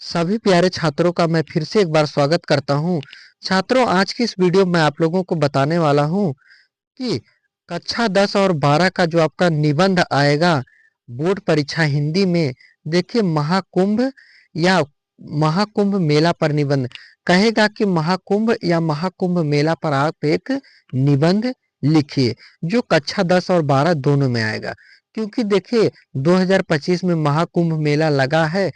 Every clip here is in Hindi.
सभी प्यारे छात्रों का मैं फिर से एक बार स्वागत करता हूँ। छात्रों, आज की इस वीडियो में आप लोगों को बताने वाला हूँ कि कक्षा 10 और 12 का जो आपका निबंध आएगा बोर्ड परीक्षा हिंदी में, देखिए महाकुंभ या महाकुंभ मेला पर निबंध कहेगा कि महाकुंभ या महाकुंभ मेला पर आप एक निबंध लिखिए, जो कक्षा 10 और 12 दोनों में आएगा। क्योंकि देखिए 2025 में महाकुंभ मेला लगा है,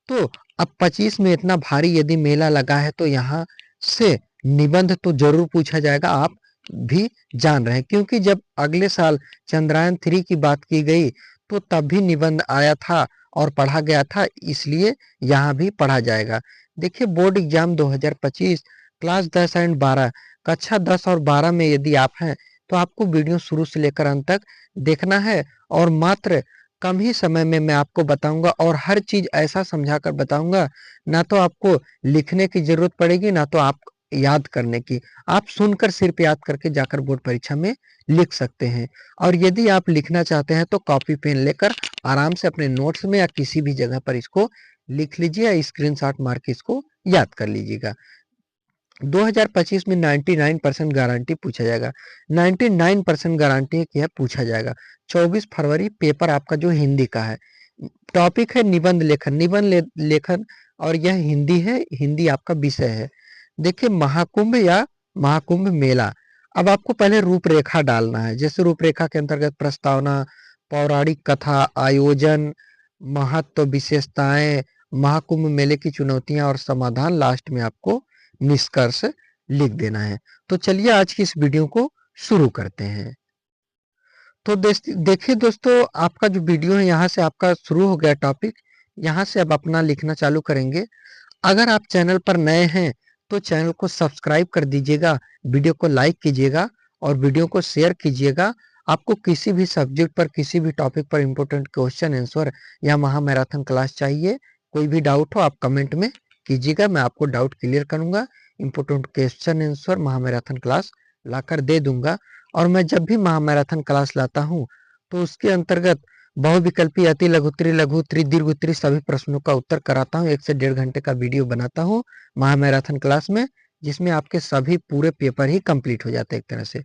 तो अब 25 में इतना भारी यदि मेला लगा है तो यहाँ से निबंध तो जरूर पूछा जाएगा। आप भी जान रहे हैं, क्योंकि जब अगले साल चंद्रयान 3 की बात की गई तो तब भी निबंध आया था और पढ़ा गया था, इसलिए यहाँ भी पढ़ा जाएगा। देखिए बोर्ड एग्जाम 2025 क्लास 10 एंड 12 कक्षा 10 और 12 में यदि आप हैं तो आपको वीडियो शुरू से लेकर अंत तक देखना है, और मात्र कम ही समय में मैं आपको बताऊंगा और हर चीज ऐसा समझाकर बताऊंगा, ना तो आपको लिखने की जरूरत पड़ेगी ना तो आप याद करने की। आप सुनकर सिर्फ याद करके जाकर बोर्ड परीक्षा में लिख सकते हैं। और यदि आप लिखना चाहते हैं तो कॉपी पेन लेकर आराम से अपने नोट्स में या किसी भी जगह पर इसको लिख लीजिए या स्क्रीनशॉट मार के इसको याद कर लीजिएगा। 2025 में 99% गारंटी पूछा जाएगा। 99% गारंटी है कि यह पूछा जाएगा। 24 फरवरी पेपर आपका जो हिंदी का है, टॉपिक है निबंध लेखन। लेखन और यह हिंदी है, हिंदी आपका विषय है। देखिए महाकुंभ या महाकुंभ मेला, अब आपको पहले रूपरेखा डालना है। जैसे रूपरेखा के अंतर्गत प्रस्तावना, पौराणिक कथा, आयोजन, महत्व, विशेषताएं, महाकुंभ मेले की चुनौतियां और समाधान, लास्ट में आपको निष्कर्ष लिख देना है। तो चलिए आज की इस वीडियो को शुरू करते हैं। तो देखिए दोस्तों, आपका जो वीडियो है यहाँ से आपका शुरू हो गया टॉपिक। यहाँ से अब अपना लिखना चालू करेंगे। अगर आप चैनल पर नए हैं तो चैनल को सब्सक्राइब कर दीजिएगा, वीडियो को लाइक कीजिएगा और वीडियो को शेयर कीजिएगा। आपको किसी भी सब्जेक्ट पर, किसी भी टॉपिक पर इंपॉर्टेंट क्वेश्चन आंसर या महामैराथन क्लास चाहिए, कोई भी डाउट हो आप कमेंट में कीजिएगा, मैं आपको डाउट क्लियर करूंगा। इंपॉर्टेंट क्वेश्चन आंसर महामैराथन क्लास लाकर दे दूंगा। और मैं जब भी महामैराथन क्लास लाता हूँ तो उसके अंतर्गत बहुविकल्पी, अति लघुत्तरी, लघु उत्तरी, दीर्घ उत्तरी सभी प्रश्नों का उत्तर कराता हूँ। 1 से 1.5 घंटे का वीडियो बनाता हूँ महामैराथन क्लास में, जिसमें आपके सभी पूरे पेपर ही कंप्लीट हो जाते हैं एक तरह से।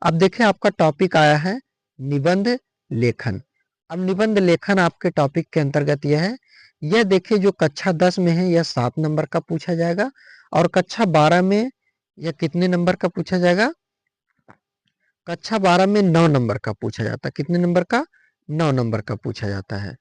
अब देखिए आपका टॉपिक आया है निबंध लेखन। अब निबंध लेखन आपके टॉपिक के अंतर्गत यह है, यह देखिए जो कक्षा 10 में है यह 7 नंबर का पूछा जाएगा, और कक्षा 12 में यह कितने नंबर का पूछा जाएगा? कक्षा 12 में 9 नंबर का पूछा जाता है। कितने नंबर का? 9 नंबर का पूछा जाता है।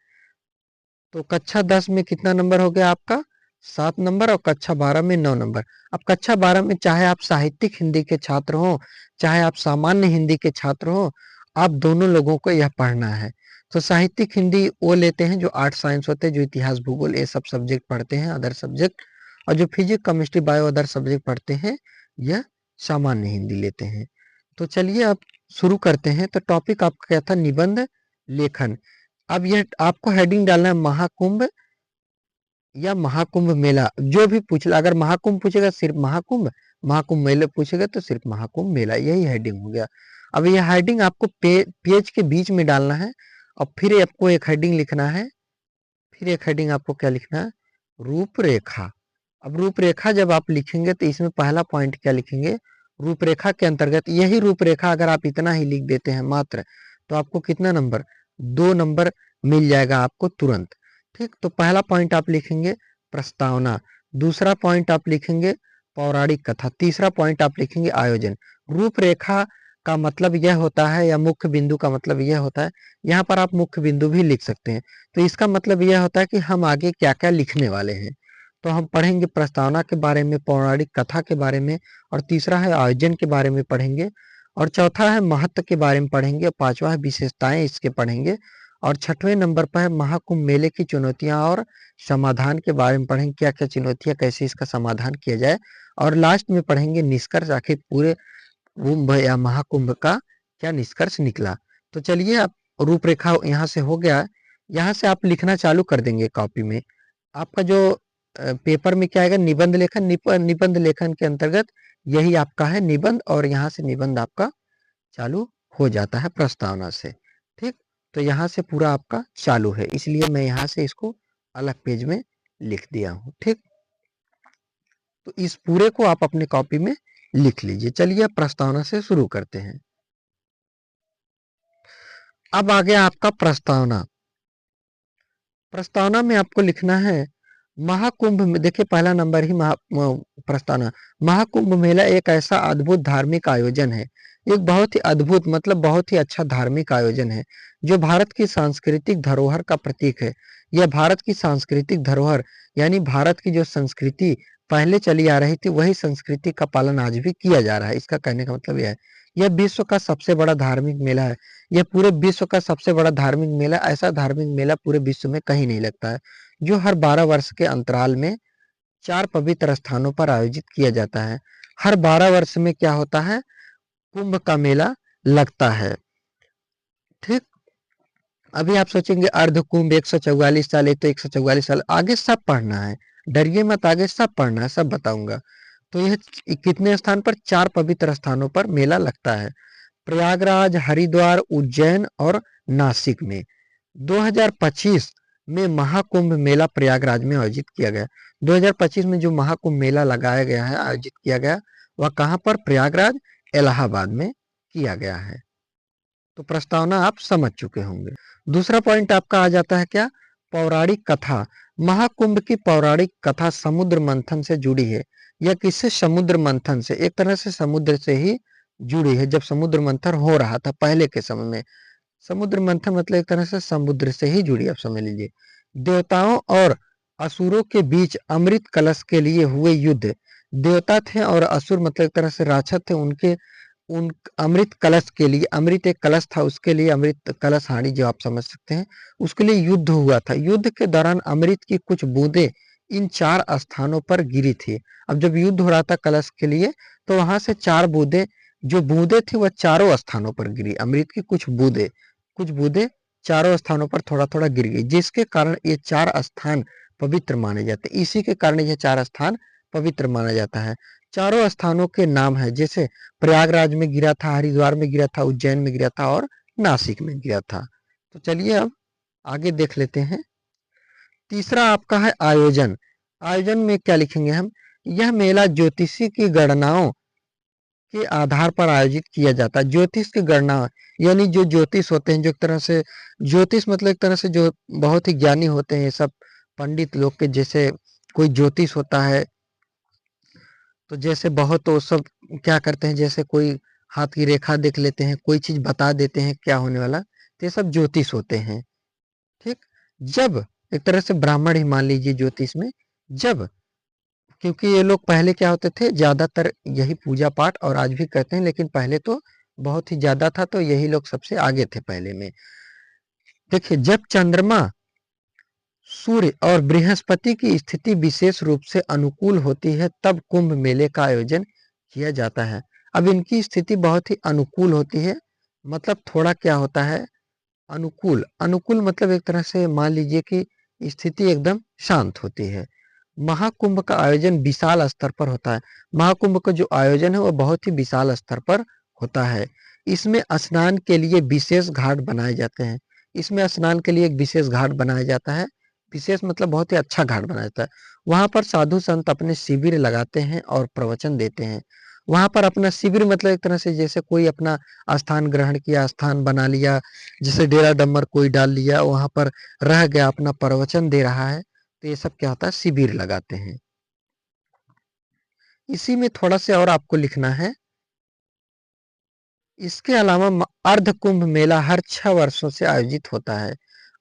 तो कक्षा 10 में कितना नंबर हो गया आपका? 7 नंबर, और कक्षा 12 में 9 नंबर। अब कक्षा 12 में चाहे आप साहित्यिक हिंदी के छात्र हो, चाहे आप सामान्य हिंदी के छात्र हो, आप दोनों लोगों को यह पढ़ना है। तो साहित्यिक हिंदी वो लेते हैं जो आर्ट साइंस होते हैं, जो इतिहास भूगोल ये सब सब्जेक्ट पढ़ते हैं, अदर सब्जेक्ट। और जो physics chemistry bio other subject पढ़ते हैं, यह सामान्य हिंदी लेते हैं। तो चलिए अब शुरू करते हैं। तो टॉपिक आपका क्या था? निबंध लेखन। अब यह आपको हेडिंग डालना है महाकुंभ या महाकुंभ मेला। जो भी पूछेगा, अगर महाकुंभ पूछेगा सिर्फ महाकुंभ, महाकुंभ मेला पूछेगा तो सिर्फ महाकुंभ मेला, यही हेडिंग हो गया। अब यह हेडिंग आपको पेज के बीच में डालना है, और फिर आपको एक हेडिंग लिखना है। फिर एक हेडिंग आपको क्या लिखना है? रूपरेखा। अब रूपरेखा जब आप लिखेंगे तो इसमें पहला पॉइंट क्या लिखेंगे? रूपरेखा के अंतर्गत यही रूपरेखा अगर आप इतना ही लिख देते हैं मात्र, तो आपको कितना नंबर? 2 नंबर मिल जाएगा आपको तुरंत। ठीक, तो पहला पॉइंट आप लिखेंगे प्रस्तावना, दूसरा पॉइंट आप लिखेंगे पौराणिक कथा, तीसरा पॉइंट आप लिखेंगे आयोजन। रूपरेखा का मतलब यह होता है, या मुख्य बिंदु का मतलब यह होता है, यहाँ पर आप मुख्य बिंदु भी लिख सकते हैं। तो इसका मतलब यह होता है कि हम आगे क्या क्या लिखने वाले हैं। तो हम पढ़ेंगे प्रस्तावना के बारे में, पौराणिक कथा के बारे में, और तीसरा है आयोजन के बारे में पढ़ेंगे, और चौथा है महत्व के बारे में पढ़ेंगे, और पांचवा है विशेषताएं इसके पढ़ेंगे, और छठवें नंबर पर है महाकुंभ मेले की चुनौतियां और समाधान के बारे में पढ़ेंगे, क्या क्या चुनौतियां, कैसे इसका समाधान किया जाए। और लास्ट में पढ़ेंगे निष्कर्ष, आखिर पूरे कुंभ या महाकुंभ का क्या निष्कर्ष निकला। तो चलिए अब रूपरेखा यहाँ से हो गया। यहाँ से आप लिखना चालू कर देंगे कॉपी में। आपका जो पेपर में क्या आएगा? निबंध लेखन। निबंध लेखन के अंतर्गत यही आपका है निबंध, और यहाँ से निबंध आपका चालू हो जाता है प्रस्तावना से। ठीक, तो यहाँ से पूरा आपका चालू है, इसलिए मैं यहाँ से इसको अलग पेज में लिख दिया हूं। ठीक, तो इस पूरे को आप अपनी कॉपी में लिख लीजिए। चलिए अब प्रस्तावना से शुरू करते हैं। अब आ गया आपका प्रस्तावना। प्रस्तावना में आपको लिखना है महाकुंभ में, देखिए पहला नंबर ही प्रस्तावना। महाकुंभ मेला एक ऐसा अद्भुत धार्मिक आयोजन है, एक बहुत ही अद्भुत मतलब बहुत ही अच्छा धार्मिक आयोजन है जो भारत की सांस्कृतिक धरोहर का प्रतीक है। यह भारत की सांस्कृतिक धरोहर यानी भारत की जो संस्कृति पहले चली आ रही थी वही संस्कृति का पालन आज भी किया जा रहा है। इसका कहने का मतलब यह है, यह विश्व का सबसे बड़ा धार्मिक मेला है। यह पूरे विश्व का सबसे बड़ा धार्मिक मेला, ऐसा धार्मिक मेला पूरे विश्व में कहीं नहीं लगता है, जो हर 12 वर्ष के अंतराल में 4 पवित्र स्थानों पर आयोजित किया जाता है। हर 12 वर्ष में क्या होता है, कुंभ का मेला लगता है। ठीक, अभी आप सोचेंगे अर्ध कुंभ 144 साल, एक तो 144 साल, आगे सब पढ़ना है, डरिए मत, आगे सब पढ़ना है, सब बताऊंगा। तो यह कितने स्थान पर, 4 पवित्र स्थानों पर मेला लगता है। प्रयागराज, हरिद्वार, उज्जैन और नासिक में। 2025 में महाकुंभ मेला प्रयागराज में आयोजित किया गया। 2025 में जो महाकुंभ मेला लगाया गया है, आयोजित किया गया, वह कहां पर, प्रयागराज, इलाहाबाद में किया गया है। तो प्रस्तावना आप समझ चुके होंगे। दूसरा पॉइंट आपका आ जाता है क्या, पौराणिक कथा। महाकुंभ की पौराणिक कथा समुद्र मंथन से जुड़ी है। यह किससे, समुद्र मंथन से, एक तरह से समुद्र से ही जुड़ी है। जब समुद्र मंथन हो रहा था पहले के समय में, समुद्र मंथन मतलब एक तरह से समुद्र से ही जुड़ी, आप समझ लीजिए। देवताओं और असुरों के बीच अमृत कलश के लिए हुए युद्ध। देवता थे और असुर मतलब एक तरह से राक्षस थे, उनके उन अमृत कलश के लिए, अमृत एक कलश था, उसके लिए अमृत कलश हानि जो आप समझ सकते हैं, उसके लिए युद्ध हुआ था। युद्ध के दौरान अमृत की कुछ बूंदें इन 4 स्थानों पर गिरी थी। अब जब युद्ध हो रहा था कलश के लिए, तो वहां से 4 बूंदें, जो बूंदें थी वह चारों स्थानों पर गिरी। अमृत की कुछ बूंदें चारों स्थानों पर थोड़ा थोड़ा गिर गई, जिसके कारण ये 4 स्थान पवित्र माने जाते हैं। इसी के कारण ये 4 स्थान पवित्र माना जाता है। चारों स्थानों के नाम है, जैसे प्रयागराज में गिरा था, हरिद्वार में गिरा था, उज्जैन में गिरा था और नासिक में गिरा था। तो चलिए अब आगे देख लेते हैं। तीसरा आपका है आयोजन। आयोजन में क्या लिखेंगे हम, यह मेला ज्योतिषी की गणनाओं के आधार पर आयोजित किया जाता है। ज्योतिष की गणना यानी जो ज्योतिष होते हैं, जो एक तरह से ज्योतिष मतलब एक तरह से जो बहुत ही ज्ञानी होते हैं, ये सब पंडित लोग के, जैसे कोई ज्योतिष होता है तो जैसे बहुत वो सब क्या करते हैं, जैसे कोई हाथ की रेखा देख लेते हैं, कोई चीज बता देते हैं क्या होने वाला, तो ये सब ज्योतिष होते हैं। ठीक, जब एक तरह से ब्राह्मण ही मान लीजिए ज्योतिष में, जब क्योंकि ये लोग पहले क्या होते थे, ज्यादातर यही पूजा पाठ और आज भी करते हैं, लेकिन पहले तो बहुत ही ज्यादा था, तो यही लोग सबसे आगे थे पहले में। देखिए, जब चंद्रमा, सूर्य और बृहस्पति की स्थिति विशेष रूप से अनुकूल होती है, तब कुंभ मेले का आयोजन किया जाता है। अब इनकी स्थिति बहुत ही अनुकूल होती है, मतलब थोड़ा क्या होता है, अनुकूल, अनुकूल मतलब एक तरह से मान लीजिए कि स्थिति एकदम शांत होती है। महाकुंभ का आयोजन विशाल स्तर पर होता है। महाकुंभ का जो आयोजन है वो बहुत ही विशाल स्तर पर होता है। इसमें स्नान के लिए विशेष घाट बनाए जाते हैं। इसमें स्नान के लिए एक विशेष घाट बनाया जाता है। विशेष मतलब बहुत ही अच्छा घाट बनाया जाता है। वहां पर साधु संत अपने शिविर लगाते हैं और प्रवचन देते हैं। वहां पर अपना शिविर मतलब एक तरह से जैसे कोई अपना स्थान ग्रहण किया, स्थान बना लिया, जैसे डेरा डम्बर कोई डाल लिया, वहां पर रह गया, अपना प्रवचन दे रहा है, तो ये सब क्या होता है, शिविर लगाते हैं। इसी में थोड़ा से और आपको लिखना है, इसके अलावा अर्ध कुंभ मेला हर 6 वर्षों से आयोजित होता है।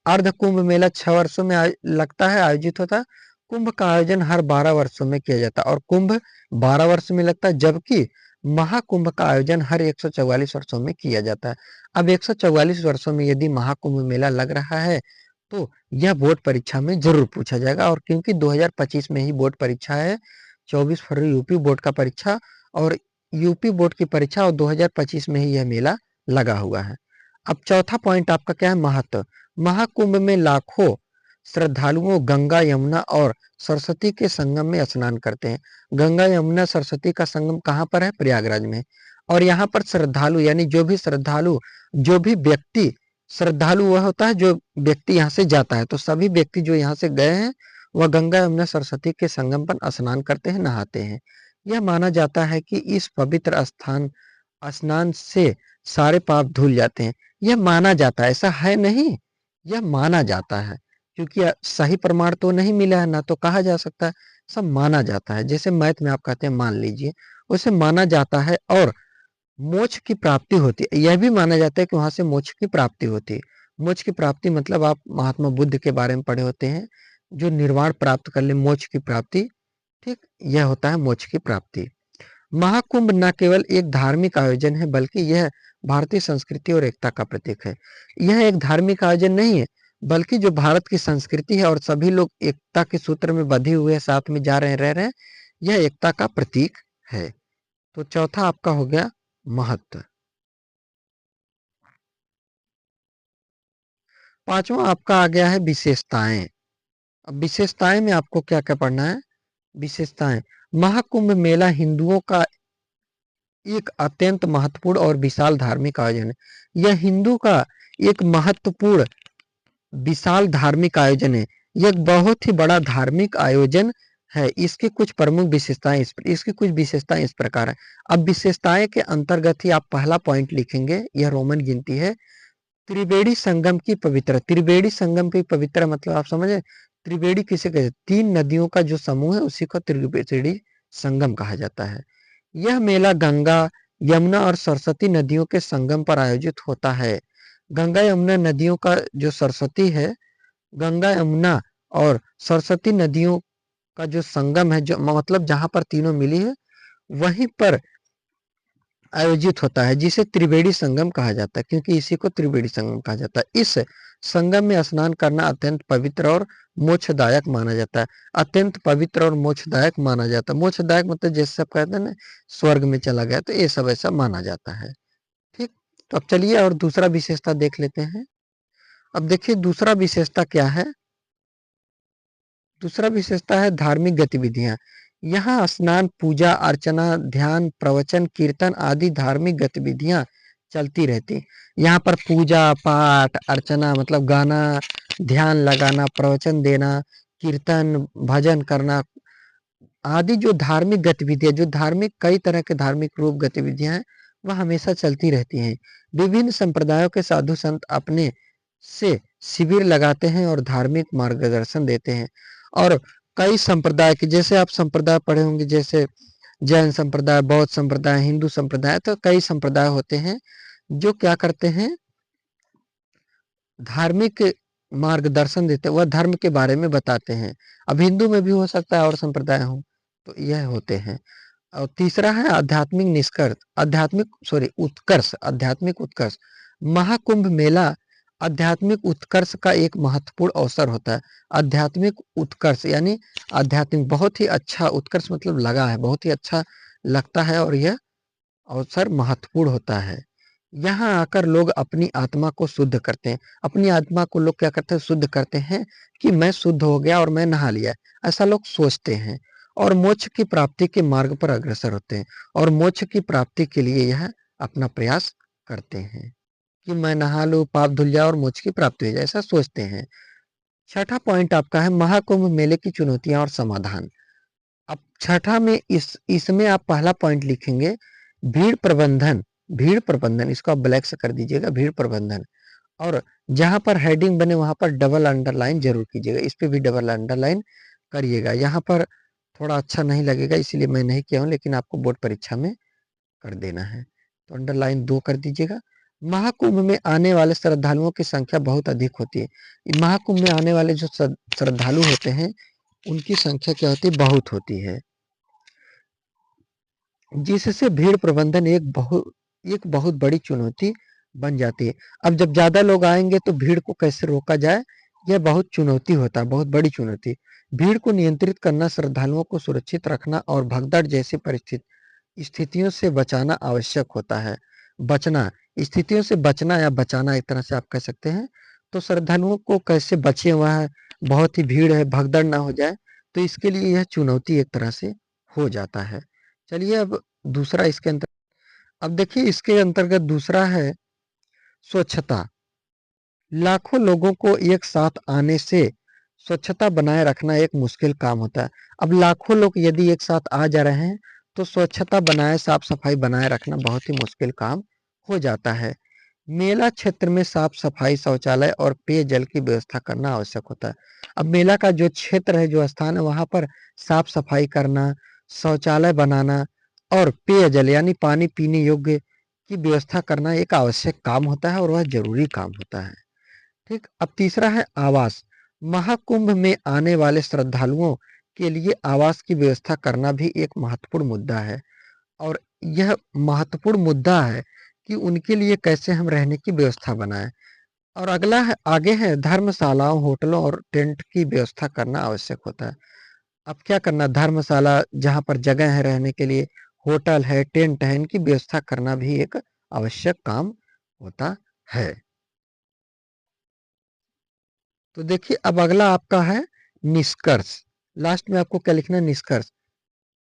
अर्ध कुंभ मेला 6 वर्षों में लगता है, आयोजित होता है। कुंभ का आयोजन हर 12 वर्षों में किया जाता है और कुंभ 12 वर्ष में लगता है, जबकि महाकुंभ का आयोजन हर 144 वर्षों में किया जाता है। अब 144 वर्षों में यदि महाकुंभ मेला लग रहा है तो यह बोर्ड परीक्षा में जरूर पूछा जाएगा। और क्योंकि 2025 में ही बोर्ड परीक्षा है, 24 फरवरी यूपी बोर्ड का परीक्षा और यूपी बोर्ड की परीक्षा, और 2025 में ही यह मेला लगा हुआ है। अब चौथा पॉइंट आपका क्या है, महत्व। महाकुंभ में लाखों श्रद्धालुओं गंगा, यमुना और सरस्वती के संगम में स्नान करते हैं। गंगा, यमुना, सरस्वती का संगम कहाँ पर है, प्रयागराज में। और यहाँ पर श्रद्धालु यानी जो भी श्रद्धालु, जो भी व्यक्ति, श्रद्धालु वह होता है जो व्यक्ति यहाँ से जाता है, तो सभी व्यक्ति जो यहाँ से गए हैं वह गंगा यमुना सरस्वती के संगम पर स्नान करते हैं, नहाते हैं। यह माना जाता है कि इस पवित्र स्नान से सारे पाप धुल जाते हैं। यह माना जाता है, ऐसा है नहीं, यह माना जाता है, क्योंकि सही प्रमाण तो नहीं मिला है, ना तो कहा जा सकता है, सब माना जाता है। जैसे मैथ में आप कहते हैं मान लीजिए, उसे माना जाता है और मोक्ष की प्राप्ति होती है। यह भी माना जाता है कि वहां से मोक्ष की प्राप्ति होती है। मोक्ष की प्राप्ति मतलब आप महात्मा बुद्ध के बारे में पढ़े होते हैं, जो निर्वाण प्राप्त कर ले, मोक्ष की प्राप्ति, ठीक, यह होता है मोक्ष की प्राप्ति। महाकुंभ न केवल एक धार्मिक आयोजन है, बल्कि यह भारतीय संस्कृति और एकता का प्रतीक है। यह एक धार्मिक आयोजन नहीं है, बल्कि जो भारत की संस्कृति है और सभी लोग एकता के सूत्र में बंधे हुए साथ में जा रहे हैं, रह रहे हैं, यह एकता का प्रतीक है। तो चौथा आपका हो गया महत्व। पांचवा आपका आ गया है विशेषताएं। अब विशेषताएं में आपको क्या क्या पढ़ना है? विशेषताएं। महाकुंभ मेला हिंदुओं का एक अत्यंत महत्वपूर्ण और विशाल धार्मिक आयोजन है। यह हिंदू का एक महत्वपूर्ण विशाल धार्मिक आयोजन है। यह एक बहुत ही बड़ा धार्मिक आयोजन है। इसकी कुछ प्रमुख विशेषताएं इसकी कुछ विशेषताएं इस प्रकार है। अब विशेषताएं के अंतर्गत ही आप पहला पॉइंट लिखेंगे, यह रोमन गिनती है। त्रिवेणी संगम की पवित्र, त्रिवेणी संगम की पवित्र मतलब आप समझे, त्रिवेणी किसे कहते हैं? तीन नदियों का जो समूह है उसी को त्रिवेणी संगम कहा जाता है। यह मेला गंगा, यमुना और सरस्वती नदियों के संगम पर आयोजित होता है। गंगा यमुना नदियों का जो सरस्वती है, गंगा यमुना और सरस्वती नदियों का जो संगम है, जो मतलब जहां पर तीनों मिली है, वहीं पर आयोजित होता है, जिसे त्रिवेणी संगम कहा जाता है, क्योंकि इसी को त्रिवेणी संगम कहा जाता है। इस संगम में स्नान करना अत्यंत पवित्र और मोक्षदायक माना जाता है। अत्यंत पवित्र और मोक्षदायक माना जाता है। मोक्षदायक मतलब जैसे सब कहते हैं ना, स्वर्ग में चला गया, तो ये सब ऐसा माना जाता है। ठीक, तो अब चलिए और दूसरा विशेषता देख लेते हैं। अब देखिए दूसरा विशेषता क्या है। दूसरा विशेषता है धार्मिक गतिविधियां। यहाँ स्नान, पूजा अर्चना, ध्यान, प्रवचन, कीर्तन आदि धार्मिक गतिविधियां चलती रहती। यहाँ पर पूजा पाठ अर्चना मतलब गाना, ध्यान लगाना, प्रवचन देना, कीर्तन भजन करना आदि जो धार्मिक गतिविधियां, जो धार्मिक कई तरह के धार्मिक रूप गतिविधियां हैं, वह हमेशा चलती रहती हैं। विभिन्न संप्रदायों के साधु संत अपने से शिविर लगाते हैं और धार्मिक मार्गदर्शन देते हैं। और कई संप्रदाय के, जैसे आप संप्रदाय पढ़े होंगे, जैसे जैन संप्रदाय, बौद्ध संप्रदाय, हिंदू संप्रदाय, तो कई संप्रदाय होते हैं जो क्या करते हैं, धार्मिक मार्गदर्शन देते हैं, वह धर्म के बारे में बताते हैं। अब हिंदू में भी हो सकता है और संप्रदाय हो, तो यह होते हैं। और तीसरा है आध्यात्मिक निष्कर्ष, उत्कर्ष, आध्यात्मिक उत्कर्ष। महाकुंभ मेला आध्यात्मिक उत्कर्ष का एक महत्वपूर्ण अवसर होता है। आध्यात्मिक उत्कर्ष यानी आध्यात्मिक बहुत ही अच्छा, उत्कर्ष मतलब लगा है, बहुत ही अच्छा लगता है, और यह अवसर महत्वपूर्ण होता है। यहाँ आकर लोग अपनी आत्मा को शुद्ध करते हैं। अपनी आत्मा को लोग क्या करते हैं? शुद्ध करते हैं कि मैं शुद्ध हो गया और मैं नहा लिया, ऐसा लोग सोचते हैं, और मोक्ष की प्राप्ति के मार्ग पर अग्रसर होते हैं, और मोक्ष की प्राप्ति के लिए यह अपना प्रयास करते हैं कि मैं नहा लूं, पाप धुल जाए और मोक्ष की प्राप्ति हो जाए, ऐसा सोचते हैं। छठा पॉइंट आपका है महाकुंभ मेले की चुनौतियां और समाधान। अब छठा में इसमें आप पहला पॉइंट लिखेंगे भीड़ प्रबंधन। भीड़ प्रबंधन, इसको आप ब्लैक से कर दीजिएगा, भीड़ प्रबंधन। और जहां पर हेडिंग बने वहां पर डबल अंडरलाइन जरूर कीजिएगा, इस पे भी डबल अंडरलाइन करिएगा। यहाँ पर थोड़ा अच्छा नहीं लगेगा इसलिए मैं नहीं किया हूँ, लेकिन आपको बोर्ड परीक्षा में कर देना है, तो अंडरलाइन 2 कर दीजिएगा। महाकुंभ में आने वाले श्रद्धालुओं की संख्या बहुत अधिक होती है। महाकुंभ में आने वाले जो श्रद्धालु होते हैं, उनकी संख्या क्या होती है? बहुत होती है, जिससे भीड़ प्रबंधन एक बहुत बड़ी चुनौती बन जाती है। अब जब ज्यादा लोग आएंगे तो भीड़ को कैसे रोका जाए, यह बहुत चुनौती होता है, बहुत बड़ी चुनौती। भीड़ को नियंत्रित करना, श्रद्धालुओं को सुरक्षित रखना और भगदड़ जैसी परिस्थिति स्थितियों से बचाना आवश्यक होता है। बचना, स्थितियों से बचना या बचाना, एक तरह से आप कह सकते हैं। तो श्रद्धालुओं को कैसे बचे, वह बहुत ही भीड़ है, भगदड़ ना हो जाए, तो इसके लिए यह चुनौती एक तरह से हो जाता है। चलिए अब दूसरा इसके अंतर, अब देखिए इसके अंतर्गत दूसरा है स्वच्छता। लाखों लोगों को एक साथ आने से स्वच्छता बनाए रखना एक मुश्किल काम होता है। अब लाखों लोग यदि एक साथ आ जा रहे हैं, तो स्वच्छता बनाए, साफ-सफाई बनाए रखना बहुत ही मुश्किल काम हो जाता है। मेला क्षेत्र में साफ-सफाई, शौचालय और पेयजल की व्यवस्था करना आवश्यक होता है। अब मेला का जो क्षेत्र है, जो स्थान है, वहाँ पर साफ-सफाई करना, शौचालय बनाना और पेयजल यानी पानी पीने योग्य की व्यवस्था करना एक आवश्यक काम होता है और वह ज़रूरी काम होता है। ठीक, अब तीसरा है आवास। महाकुंभ में आने वाले श्रद्धालुओं के लिए आवास की व्यवस्था करना भी एक महत्वपूर्ण मुद्दा है और यह महत्वपूर्ण मुद्दा है कि उनके लिए कैसे हम रहने की व्यवस्था बनाएं। और अगला है, आगे है धर्मशालाओं, होटलों और टेंट की व्यवस्था करना आवश्यक होता है। अब क्या करना, धर्मशाला जहाँ पर जगह है रहने के लिए, होटल है, टेंट है, इनकी व्यवस्था करना भी एक आवश्यक काम होता है। तो देखिए, अब अगला आपका है निष्कर्ष। लास्ट में आपको क्या लिखना है, निष्कर्ष।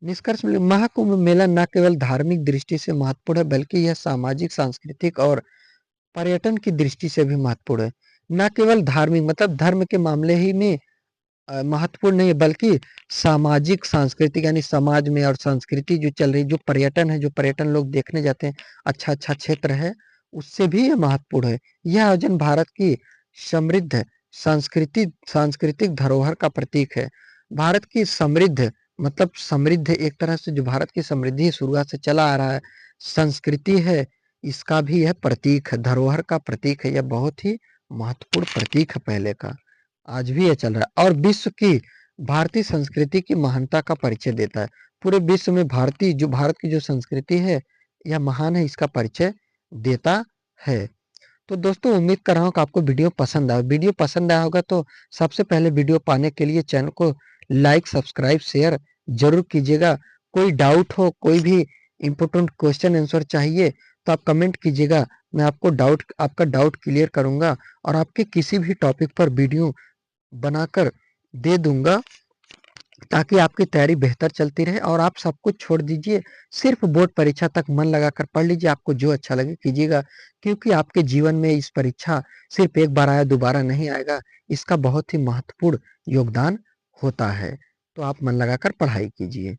निष्कर्ष में महाकुंभ मेला न केवल धार्मिक दृष्टि से महत्वपूर्ण है, बल्कि यह सामाजिक, सांस्कृतिक और पर्यटन की दृष्टि से भी महत्वपूर्ण है। न केवल धार्मिक मतलब धर्म के मामले ही में महत्वपूर्ण नहीं है, बल्कि सामाजिक, सांस्कृतिक यानी समाज में और संस्कृति जो चल रही, जो पर्यटन है, जो पर्यटन लोग देखने जाते हैं, अच्छा-अच्छा क्षेत्र है, उससे भी ये महत्वपूर्ण है। यह आयोजन भारत की समृद्ध सांस्कृतिक धरोहर का प्रतीक है। भारत की समृद्ध मतलब समृद्ध एक तरह से जो भारत की समृद्धि शुरुआत से चला आ रहा है, संस्कृति है, इसका भी यह प्रतीक है, धरोहर का प्रतीक है। यह बहुत ही महत्वपूर्ण प्रतीक है पहले का। आज भी ये चल रहा है और विश्व की भारतीय संस्कृति की महानता का परिचय देता है। पूरे विश्व में भारत की जो संस्कृति है, यह महान है, इसका परिचय देता है। तो दोस्तों, उम्मीद कर रहा हूँ कि आपको वीडियो पसंद आया। वीडियो पसंद आया होगा तो सबसे पहले वीडियो पाने के लिए चैनल को लाइक, सब्सक्राइब, शेयर ज़रूर कीजिएगा। कोई डाउट हो, कोई भी इम्पोर्टेंट क्वेश्चन आंसर चाहिए तो आप कमेंट कीजिएगा। मैं आपका डाउट क्लियर करूँगा और आपके किसी भी टॉपिक पर वीडियो बनाकर दे दूँगा, ताकि आपकी तैयारी बेहतर चलती रहे और आप सब कुछ छोड़ दीजिए, सिर्फ बोर्ड परीक्षा तक मन लगाकर पढ़ लीजिए, आपको जो अच्छा लगे कीजिएगा, क्योंकि आपके जीवन में इस परीक्षा सिर्फ एक बार आया, दोबारा नहीं आएगा, इसका बहुत ही महत्वपूर्ण योगदान होता है। तो आप मन लगाकर पढ़ाई कीजिए।